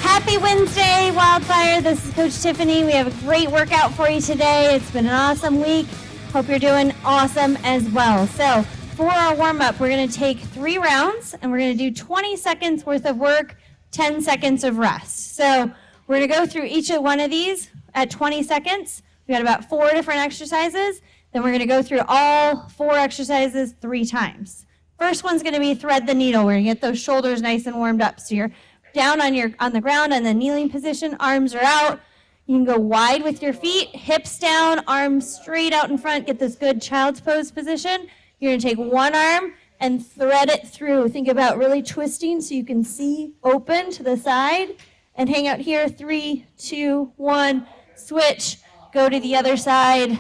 Happy Wednesday, Wildfire. This is Coach Tiffany. We have a great workout for you today. It's been an awesome week. Hope you're doing awesome as well. So for our warm-up, we're going to take 3 rounds, and we're going to do 20 seconds worth of work, 10 seconds of rest. So we're going to go through each of one of these at 20 seconds. We got about 4 different exercises. Then we're going to go through all 4 exercises 3 times. First one's going to be thread the needle. We're going to get those shoulders nice and warmed up. So you're down on the ground in the kneeling position, arms are out. You can go wide with your feet, hips down, arms straight out in front. Get this good child's pose position. You're going to take one arm and thread it through. Think about really twisting so you can see open to the side. And hang out here, 3, 2, 1, switch. Go to the other side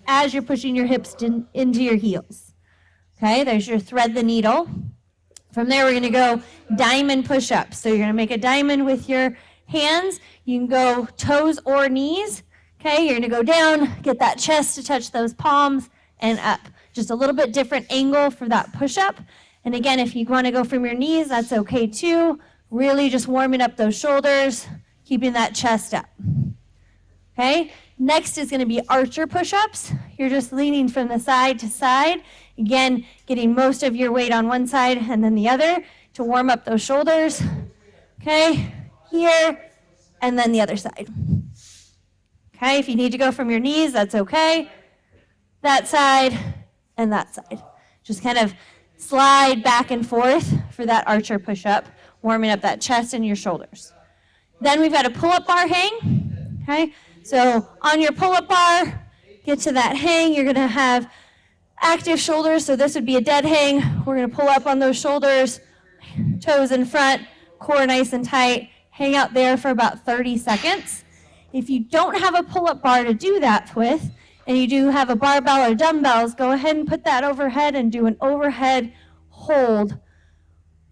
as you're pushing your hips into your heels. Okay, there's your thread the needle. From there, we're going to go diamond push-ups. So you're going to make a diamond with your hands. You can go toes or knees. Okay, you're going to go down, get that chest to touch those palms, and up. Just a little bit different angle for that push-up. And again, if you want to go from your knees, that's okay too. Really just warming up those shoulders, keeping that chest up. Okay, next is going to be archer push-ups. You're just leaning from the side to side. Again, getting most of your weight on one side and then the other to warm up those shoulders. Okay, here, and then the other side. Okay, if you need to go from your knees, that's okay. That side and that side. Just kind of slide back and forth for that archer push-up, warming up that chest and your shoulders. Then we've got a pull-up bar hang. Okay, so on your pull-up bar, get to that hang. You're going to have active shoulders, so this would be a dead hang. We're going to pull up on those shoulders, toes in front, core nice and tight. Hang out there for about 30 seconds. If you don't have a pull-up bar to do that with, and you do have a barbell or dumbbells, go ahead and put that overhead and do an overhead hold,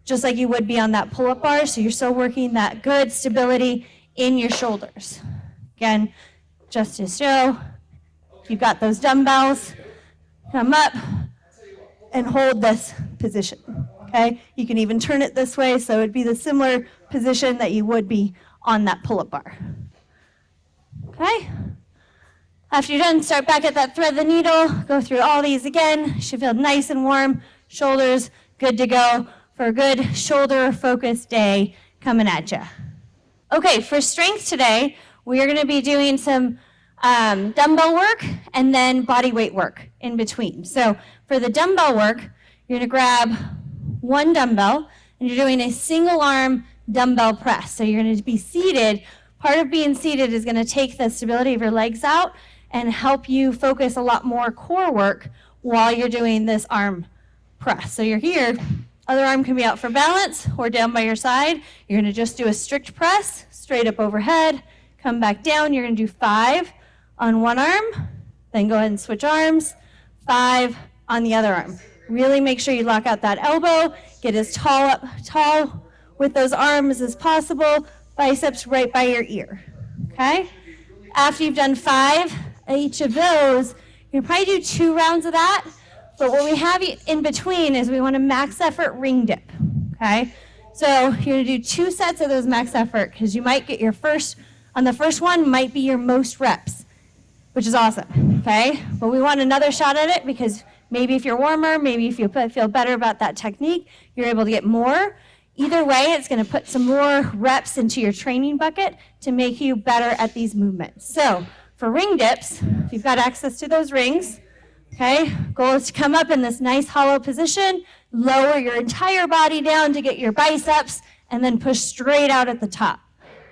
just like you would be on that pull-up bar, so you're still working that good stability in your shoulders. Again, just to show, if you've got those dumbbells, come up and hold this position, okay? You can even turn it this way, so it'd be the similar position that you would be on that pull-up bar, okay? After you're done, start back at that thread the needle, go through all these again. You should feel nice and warm, shoulders good to go for a good shoulder-focused day coming at you. Okay, for strength today, we are gonna be doing some dumbbell work and then body weight work in between. So for the dumbbell work, you're gonna grab one dumbbell and you're doing a single arm dumbbell press. So you're gonna be seated. Part of being seated is gonna take the stability of your legs out and help you focus a lot more core work while you're doing this arm press. So you're here, other arm can be out for balance or down by your side. You're gonna just do a strict press, straight up overhead, come back down. You're gonna do 5 on one arm, then go ahead and switch arms, 5 on the other arm. Really make sure you lock out that elbow, get as tall with those arms as possible, biceps right by your ear, okay? After you've done 5 each of those, you can probably do 2 rounds of that, but what we have in between is we want a max effort ring dip, okay? So you're gonna do 2 sets of those max effort, because you might get on the first one might be your most reps, which is awesome, okay? But we want another shot at it because maybe if you're warmer, maybe if you feel better about that technique, you're able to get more. Either way, it's gonna put some more reps into your training bucket to make you better at these movements. So for ring dips, if you've got access to those rings, okay, goal is to come up in this nice hollow position, lower your entire body down to get your biceps, and then push straight out at the top,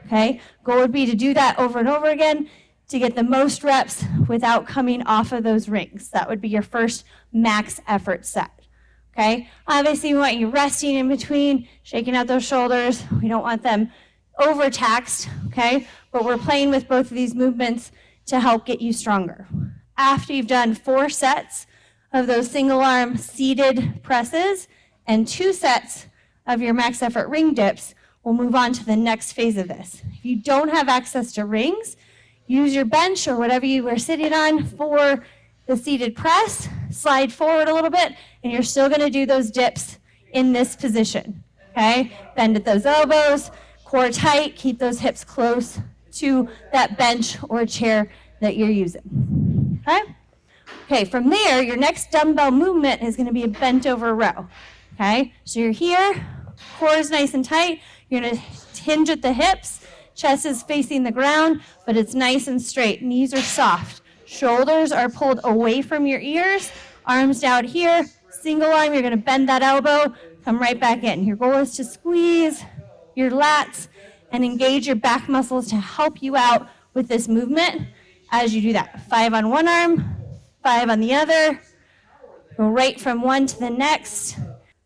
okay? Goal would be to do that over and over again to get the most reps without coming off of those rings. That would be your first max effort set, okay? Obviously, we want you resting in between, shaking out those shoulders. We don't want them overtaxed, okay? But we're playing with both of these movements to help get you stronger. After you've done 4 sets of those single arm seated presses and 2 sets of your max effort ring dips, we'll move on to the next phase of this. If you don't have access to rings, use your bench or whatever you were sitting on for the seated press, slide forward a little bit, and you're still gonna do those dips in this position, okay? Bend at those elbows, core tight, keep those hips close to that bench or chair that you're using, okay? Okay, from there, your next dumbbell movement is gonna be a bent over row, okay? So you're here, core is nice and tight, you're gonna hinge at the hips, chest is facing the ground, but it's nice and straight, knees are soft, shoulders are pulled away from your ears, arms down here, single arm, you're gonna bend that elbow, come right back in. Your goal is to squeeze your lats and engage your back muscles to help you out with this movement as you do that. 5 on one arm, 5 on the other. Go right from one to the next.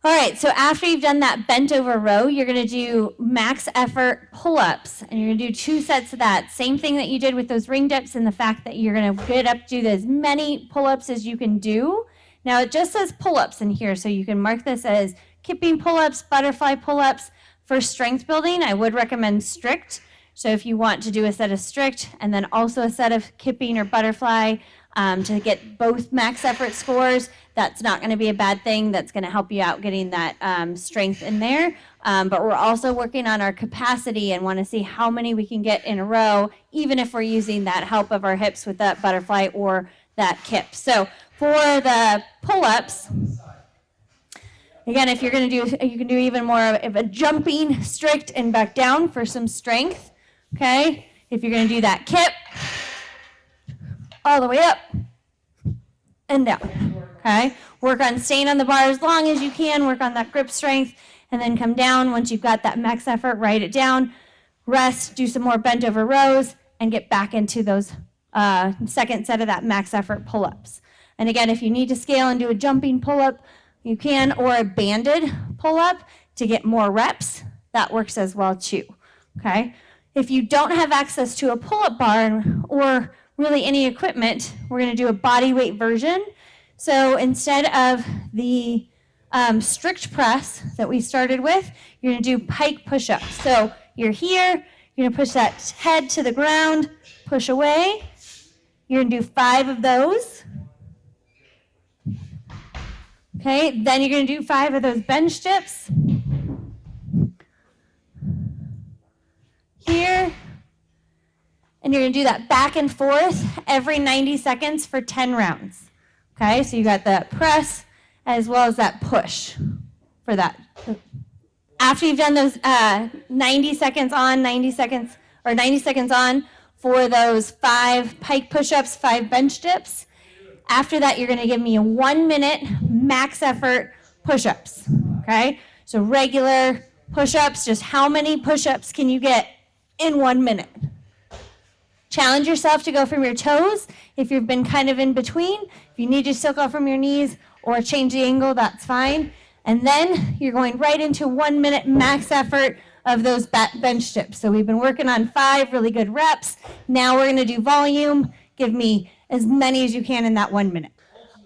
All right, so after you've done that bent over row, you're gonna do max effort pull-ups, and you're gonna do 2 sets of that. Same thing that you did with those ring dips, and the fact that you're gonna get up to as many pull-ups as you can do. Now it just says pull-ups in here, so you can mark this as kipping pull-ups, butterfly pull-ups. For strength building, I would recommend strict. So if you want to do a set of strict and then also a set of kipping or butterfly to get both max effort scores, that's not going to be a bad thing. That's going to help you out getting that strength in there. But we're also working on our capacity and want to see how many we can get in a row, even if we're using that help of our hips with that butterfly or that kip. So for the pull-ups, again, if you're going to do, you can do even more of a jumping strict and back down for some strength, okay? If you're going to do that kip, all the way up and down, okay? Work on staying on the bar as long as you can, work on that grip strength, and then come down. Once you've got that max effort, write it down, rest, do some more bent over rows, and get back into those second set of that max effort pull-ups. And again, if you need to scale and do a jumping pull-up, you can, or a banded pull-up to get more reps. That works as well too, okay? If you don't have access to a pull-up bar or really any equipment, we're gonna do a body weight version. So instead of the strict press that we started with, you're gonna do pike push-ups. So you're here, you're gonna push that head to the ground, push away. You're gonna do 5 of those. Okay, then you're going to do 5 of those bench dips. Here. And you're going to do that back and forth every 90 seconds for 10 rounds. Okay, so you got that press as well as that push for that. After you've done those 90 seconds on, 90 seconds on for those 5 pike push-ups, 5 bench dips, after that, you're going to give me a 1-minute max effort push-ups, okay? So regular push-ups, just how many push-ups can you get in 1 minute? Challenge yourself to go from your toes. If you've been kind of in between, if you need to still go from your knees or change the angle, that's fine. And then you're going right into 1 minute max effort of those bench dips. So we've been working on 5 really good reps. Now we're going to do volume. Give me as many as you can in that 1 minute.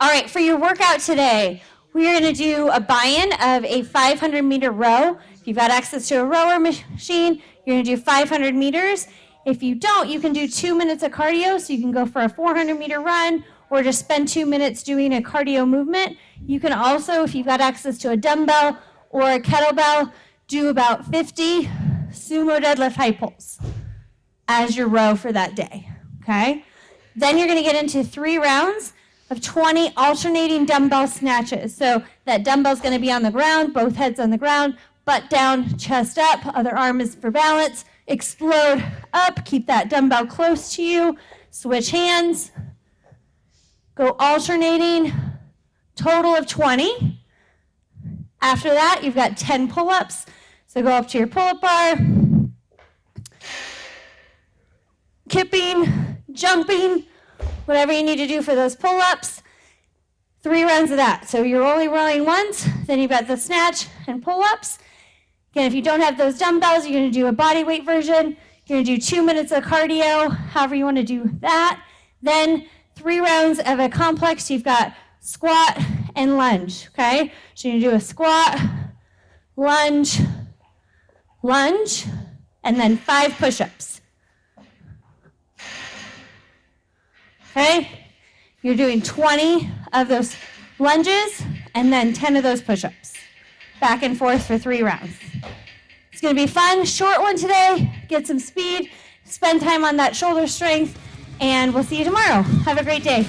All right, for your workout today, we're going to do a buy-in of a 500-meter row. If you've got access to a rower machine, you're going to do 500 meters. If you don't, you can do 2 minutes of cardio, so you can go for a 400-meter run or just spend 2 minutes doing a cardio movement. You can also, if you've got access to a dumbbell or a kettlebell, do about 50 sumo deadlift high pulls as your row for that day, okay? Then you're going to get into 3 rounds of 20 alternating dumbbell snatches. So that dumbbell's going to be on the ground, both heads on the ground, butt down, chest up, other arm is for balance. Explode up, keep that dumbbell close to you, switch hands, go alternating, total of 20. After that, you've got 10 pull-ups. So go up to your pull-up bar, kipping, jumping, whatever you need to do for those pull-ups. 3 rounds of that. So you're only rolling once, then you've got the snatch and pull-ups. Again, if you don't have those dumbbells, you're going to do a body weight version. You're going to do 2 minutes of cardio, however you want to do that. Then 3 rounds of a complex. You've got squat and lunge, okay? So you're going to do a squat, lunge, lunge, and then 5 push-ups. Okay? You're doing 20 of those lunges and then 10 of those push-ups. Back and forth for 3 rounds. It's going to be fun, short one today. Get some speed, spend time on that shoulder strength, and we'll see you tomorrow. Have a great day.